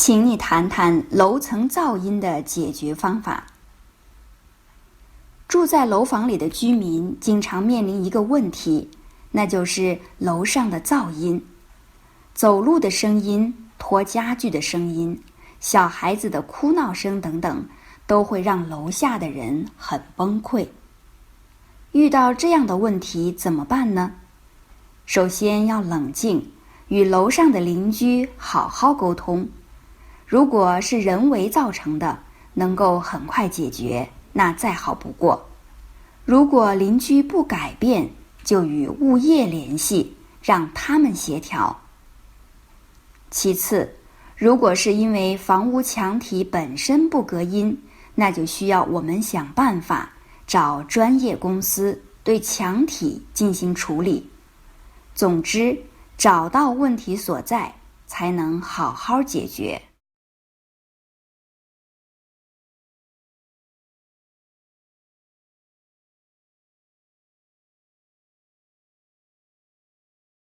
请你谈谈楼层噪音的解决方法。住在楼房里的居民经常面临一个问题，那就是楼上的噪音。走路的声音、拖家具的声音、小孩子的哭闹声等等，都会让楼下的人很崩溃。遇到这样的问题怎么办呢？首先要冷静，与楼上的邻居好好沟通。如果是人为造成的，能够很快解决，那再好不过。如果邻居不改变，就与物业联系，让他们协调。其次，如果是因为房屋墙体本身不隔音，那就需要我们想办法找专业公司对墙体进行处理。总之，找到问题所在，才能好好解决。